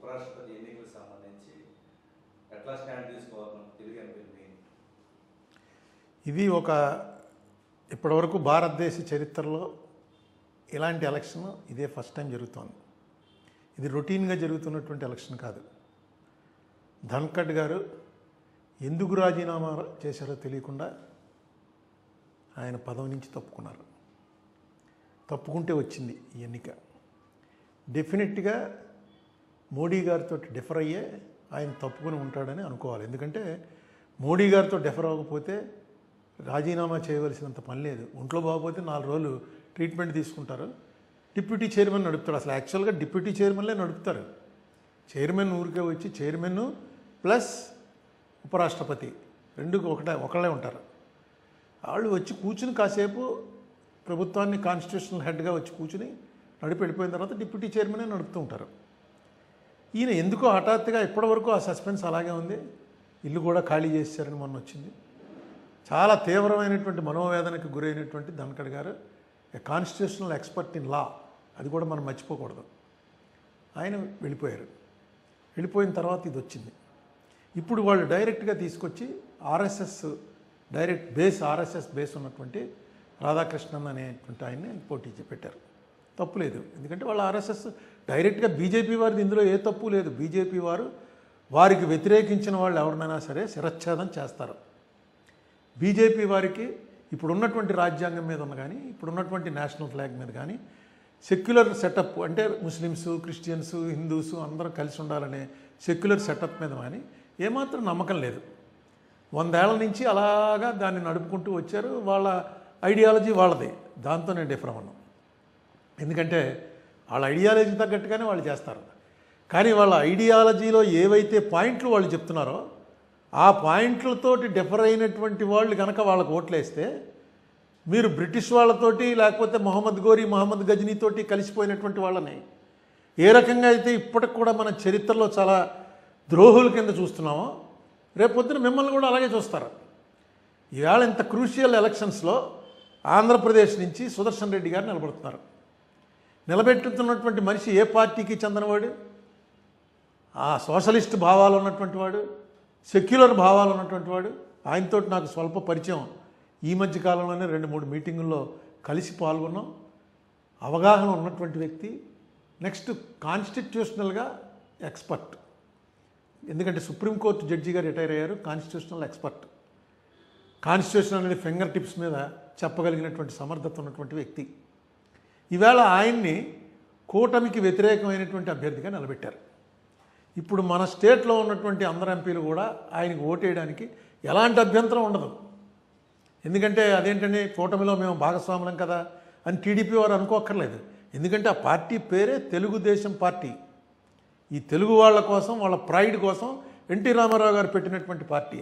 ఉపరాష్ట్రపతి ఎన్నికలకు సంబంధించి ఎట్లా స్టాండ్ తీసుకోవాలని తెలుగు ఎంపీలు మెయిన్? ఇది ఒక ఇప్పటివరకు భారతదేశ చరిత్రలో ఇలాంటి ఎలక్షన్ ఇదే ఫస్ట్ టైం జరుగుతోంది. ఇది రొటీన్గా జరుగుతున్నటువంటి ఎలక్షన్ కాదు. ధన్ఖడ్ గారు ఎందుకు రాజీనామా చేశారో తెలియకుండా ఆయన పదవి నుంచి తప్పుకున్నారు. తప్పుకుంటే వచ్చింది ఈ ఎన్నిక. డెఫినెట్గా మోడీ గారితో డిఫర్ అయ్యే ఆయన తప్పుకొని ఉంటాడని అనుకోవాలి. ఎందుకంటే మోడీ గారితో డిఫర్ అవ్వకపోతే రాజీనామా చేయవలసినంత పని లేదు. ఒంట్లో బాగోపోతే 4 రోజులు ట్రీట్మెంట్ తీసుకుంటారు. డిప్యూటీ చైర్మన్ నడుపుతాడు. అసలు యాక్చువల్గా డిప్యూటీ చైర్మన్లే నడుపుతారు. చైర్మన్ ఊరికే వచ్చి చైర్మన్ ప్లస్ ఉపరాష్ట్రపతి రెండు ఒకళ్ళే ఉంటారు. వాళ్ళు వచ్చి కూర్చుని కాసేపు ప్రభుత్వాన్ని కాన్స్టిట్యూషనల్ హెడ్గా వచ్చి కూర్చుని నడిపి వెళ్ళిపోయిన తర్వాత డిప్యూటీ చైర్మనే నడుపుతూ ఉంటారు. ఈయన ఎందుకో హఠాత్తుగా ఇప్పటివరకు ఆ సస్పెన్స్ అలాగే ఉంది. ఇల్లు కూడా ఖాళీ చేశారని మొన్న వచ్చింది. చాలా తీవ్రమైనటువంటి మనోవేదనకు గురైనటువంటి ధన్ఖడ్ గారు కాన్స్టిట్యూషనల్ ఎక్స్పర్ట్ ఇన్ లా, అది కూడా మనం మర్చిపోకూడదు. ఆయన వెళ్ళిపోయారు. వెళ్ళిపోయిన తర్వాత ఇది వచ్చింది. ఇప్పుడు వాళ్ళు డైరెక్ట్గా తీసుకొచ్చి ఆర్ఎస్ఎస్ ఆర్ఎస్ఎస్ బేస్ ఉన్నటువంటి రాధాకృష్ణన్ అనేటువంటి ఆయన్ని పోటీ పెట్టారు. తప్పు లేదు, ఎందుకంటే వాళ్ళ ఆర్ఎస్ఎస్ డైరెక్ట్గా బీజేపీ వారిది ఇందులో ఏ తప్పు లేదు. బీజేపీ వారికి వ్యతిరేకించిన వాళ్ళు ఎవరినైనా సరే శిరచ్ఛేదం చేస్తారు. బీజేపీ వారికి ఇప్పుడున్నటువంటి రాజ్యాంగం మీద ఉన్న కానీ ఇప్పుడున్నటువంటి నేషనల్ ఫ్లాగ్ మీద కానీ సెక్యులర్ సెటప్ అంటే ముస్లిమ్స్, క్రిస్టియన్స్, హిందూస్ అందరూ కలిసి ఉండాలనే సెక్యులర్ సెటప్ మీద కానీ ఏమాత్రం నమ్మకం లేదు. 100 ఏళ్ల నుంచి అలాగా దాన్ని నడుపుకుంటూ వచ్చారు. వాళ్ళ ఐడియాలజీ వాళ్ళది. దాంతో నేను డిఫర్ అవ్వను. ఎందుకంటే వాళ్ళ ఐడియాలజీ తగ్గట్టుగానే వాళ్ళు చేస్తారు. కానీ వాళ్ళ ఐడియాలజీలో ఏవైతే పాయింట్లు వాళ్ళు చెప్తున్నారో ఆ పాయింట్లతోటి డిఫర్ అయినటువంటి వాళ్ళు కనుక వాళ్ళకు ఓట్లేస్తే మీరు బ్రిటిష్ వాళ్ళతోటి లేకపోతే మహమ్మద్ గజనీతోటి కలిసిపోయినటువంటి వాళ్ళని ఏ రకంగా అయితే ఇప్పటికి కూడా మన చరిత్రలో చాలా ద్రోహుల కింద చూస్తున్నామో రేపొద్దున మిమ్మల్ని కూడా అలాగే చూస్తారు. ఈవేళ ఇంత క్రూషియల్ ఎలక్షన్స్లో ఆంధ్రప్రదేశ్ నుంచి సుదర్శన్ రెడ్డి గారు నిలబడుతున్నారు. నిలబెట్టుతున్నటువంటి మనిషి ఏ పార్టీకి చెందినవాడు? ఆ సోషలిస్ట్ భావాలు ఉన్నటువంటి వాడు, సెక్యులర్ భావాలు ఉన్నటువంటి వాడు. ఆయనతో నాకు స్వల్ప పరిచయం. ఈ మధ్య కాలంలోనే 2-3 మీటింగుల్లో కలిసి పాల్గొన్నాం. అవగాహన ఉన్నటువంటి వ్యక్తి. నెక్స్ట్ కాన్స్టిట్యూషనల్గా ఎక్స్పర్ట్. ఎందుకంటే సుప్రీంకోర్టు జడ్జిగా రిటైర్ అయ్యారు. Constitutional expert. కాన్స్టిట్యూషన్ అనేది ఫింగర్ టిప్స్ మీద చెప్పగలిగినటువంటి సమర్థత ఉన్నటువంటి వ్యక్తి. ఈవేళ ఆయన్ని కూటమికి వ్యతిరేకమైనటువంటి అభ్యర్థిగా నిలబెట్టారు. ఇప్పుడు మన స్టేట్లో ఉన్నటువంటి అందరు ఎంపీలు కూడా ఆయనకు ఓటేయడానికి ఎలాంటి అభ్యంతరం ఉండదు. ఎందుకంటే అదేంటంటే కూటమిలో మేము భాగస్వాములం కదా అని టీడీపీ వారు అనుకోక్కర్లేదు. ఎందుకంటే ఆ పార్టీ పేరే తెలుగుదేశం పార్టీ. ఈ తెలుగు వాళ్ళ కోసం, వాళ్ళ ప్రైడ్ కోసం ఎన్టీ రామారావు గారు పెట్టినటువంటి పార్టీ.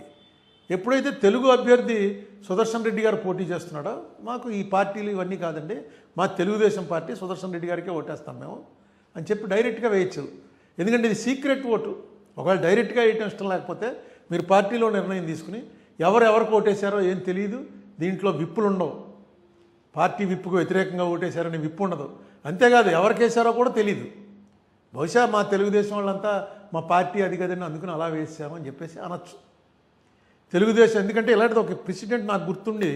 ఎప్పుడైతే తెలుగు అభ్యర్థి సుదర్శన్ రెడ్డి గారు పోటీ చేస్తున్నాడో మాకు ఈ పార్టీలు ఇవన్నీ కాదండి, మా తెలుగుదేశం పార్టీ సుదర్శన్ రెడ్డి గారికే ఓటేస్తాం మేము అని చెప్పి డైరెక్ట్గా వేయచ్చు. ఎందుకంటే ఇది సీక్రెట్ ఓటు. ఒకవేళ డైరెక్ట్గా వేయటం ఇష్టం లేకపోతే మీరు పార్టీలో నిర్ణయం తీసుకుని ఎవరికి ఓటేశారో ఏం తెలియదు. దీంట్లో విప్పులు ఉండవు. పార్టీ విప్పుకు వ్యతిరేకంగా ఓటేశారని విప్పు ఉండదు. అంతేకాదు ఎవరికి వేశారో కూడా తెలియదు. బహుశా మా తెలుగుదేశం వాళ్ళంతా మా పార్టీ అది కదండి అందుకుని అలా వేసామని చెప్పేసి అనొచ్చు. తెలుగుదేశం ఎందుకంటే ఇలాంటిది ఒక ప్రెసిడెంట్ నాకు గుర్తుండి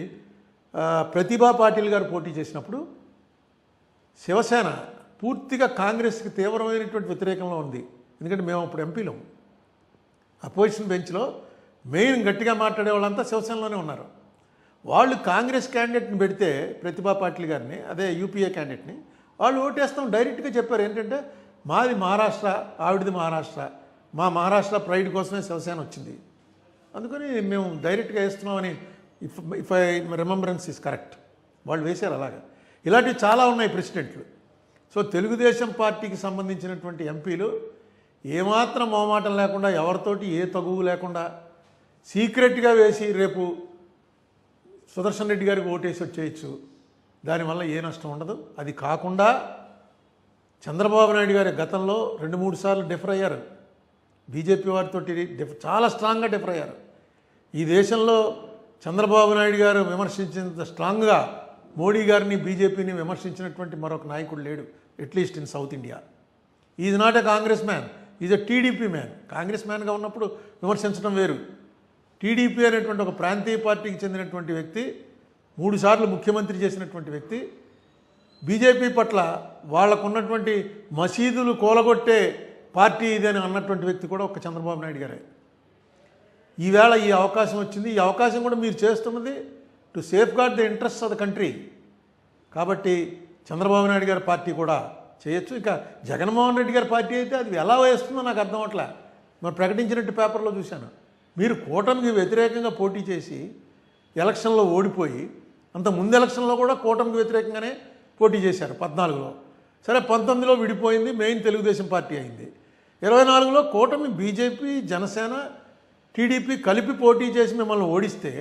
ప్రతిభా పాటిల్ గారు పోటీ చేసినప్పుడు శివసేన పూర్తిగా కాంగ్రెస్కి తీవ్రమైనటువంటి వ్యతిరేకంలో ఉంది. ఎందుకంటే మేము అప్పుడు ఎంపీలం. అపోజిషన్ బెంచ్లో మెయిన్ గట్టిగా మాట్లాడే వాళ్ళంతా శివసేనలోనే ఉన్నారు. వాళ్ళు కాంగ్రెస్ క్యాండిడేట్ని పెడితే ప్రతిభా పాటిల్ గారిని, అదే యూపీఏ క్యాండిడేట్ని, వాళ్ళు ఓటేస్తాం డైరెక్ట్గా చెప్పారు. ఏంటంటే మాది మహారాష్ట్ర, ఆవిడది మహారాష్ట్ర, మా మహారాష్ట్ర ప్రైడ్ కోసమే శివసేన వచ్చింది, అందుకని మేము డైరెక్ట్గా వేస్తున్నామని if I remembrance is correct వాళ్ళు వేశారు. అలాగా ఇలాంటివి చాలా ఉన్నాయి ప్రెసిడెంట్లు. సో తెలుగుదేశం పార్టీకి సంబంధించినటువంటి ఎంపీలు ఏమాత్రం మొహమాటం లేకుండా ఎవరితోటి ఏ తగువు లేకుండా సీక్రెట్గా వేసి రేపు సుదర్శన్ రెడ్డి గారికి ఓటేసి వచ్చేయచ్చు. దానివల్ల ఏ నష్టం ఉండదు. అది కాకుండా చంద్రబాబు నాయుడు గారి గతంలో 2-3 సార్లు డిఫర్ అయ్యారు. బీజేపీ వారితో చాలా స్ట్రాంగ్గా డిఫర్ అయ్యారు. ఈ దేశంలో చంద్రబాబు నాయుడు గారు విమర్శించినంత స్ట్రాంగ్గా మోడీ గారిని బీజేపీని విమర్శించినటువంటి మరొక నాయకుడు లేడు, at least in south India. Is not a Congress man, is a TDP man. Congress మ్యాన్గా ఉన్నప్పుడు విమర్శించడం వేరు. టీడీపీ అనేటువంటి ఒక ప్రాంతీయ పార్టీకి చెందినటువంటి వ్యక్తి, 3 సార్లు ముఖ్యమంత్రి చేసినటువంటి వ్యక్తి, బీజేపీ పట్ల వాళ్ళకున్నటువంటి మసీదులు కూలగొట్టే పార్టీ ఇదని అన్నటువంటి వ్యక్తి కూడా ఒక చంద్రబాబు నాయుడు గారే. ఈవేళ ఈ అవకాశం వచ్చింది. ఈ అవకాశం కూడా మీరు చేస్తున్నది to safeguard the interest of the country. కాబట్టి చంద్రబాబు నాయుడు గారి పార్టీ కూడా చేయొచ్చు. ఇంకా జగన్మోహన్ రెడ్డి గారి పార్టీ అయితే అది ఎలా వేస్తుందో నాకు అర్థం అవట్లే. మరి ప్రకటించినట్టు పేపర్లో చూశాను. మీరు కూటమికి వ్యతిరేకంగా పోటీ చేసి ఎలక్షన్లో ఓడిపోయి, అంత ముందు ఎలక్షన్లో కూడా కూటమికి వ్యతిరేకంగానే పోటీ చేశారు 14లో. సరే 19లో విడిపోయింది, మెయిన్ తెలుగుదేశం పార్టీ అయింది. 24లో కూటమి బీజేపీ, జనసేన, టీడీపీ కలిపి పోటీ చేసి మిమ్మల్ని ఓడిస్తే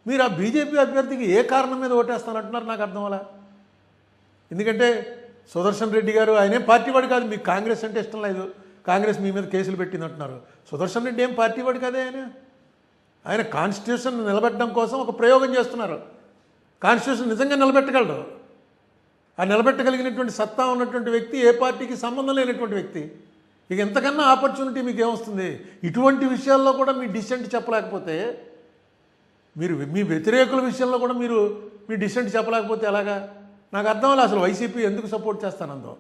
మీరు ఆ బీజేపీ అభ్యర్థికి ఏ కారణం మీద ఓటేస్తానంటున్నారు నాకు అర్థం అలా. ఎందుకంటే సుదర్శన్ రెడ్డి గారు ఆయనే పార్టీ వాడు కాదు, మీకు కాంగ్రెస్ అంటే ఇష్టం లేదు, కాంగ్రెస్ మీ మీద కేసులు పెట్టింది అంటున్నారు. సుదర్శన్ రెడ్డి ఏం పార్టీ వాడు కాదే. ఆయన కాన్స్టిట్యూషన్ నిలబెట్టడం కోసం ఒక ప్రయోగం చేస్తున్నారు. కాన్స్టిట్యూషన్ నిజంగా నిలబెట్టగలడు. ఆ నిలబెట్టగలిగినటువంటి సత్తా ఉన్నటువంటి వ్యక్తి, ఏ పార్టీకి సంబంధం లేనటువంటి వ్యక్తి. ఇక ఎంతకన్నా ఆపర్చునిటీ మీకు ఏమొస్తుంది? ఇటువంటి విషయాల్లో కూడా మీ డిసెంట్ చెప్పలేకపోతే, మీరు మీ వ్యతిరేకుల విషయంలో కూడా మీరు మీ డిసెంట్ చెప్పలేకపోతే ఎలాగా? నాకు అర్థం లేదు అసలు వైసీపీ ఎందుకు సపోర్ట్ చేస్తానందో.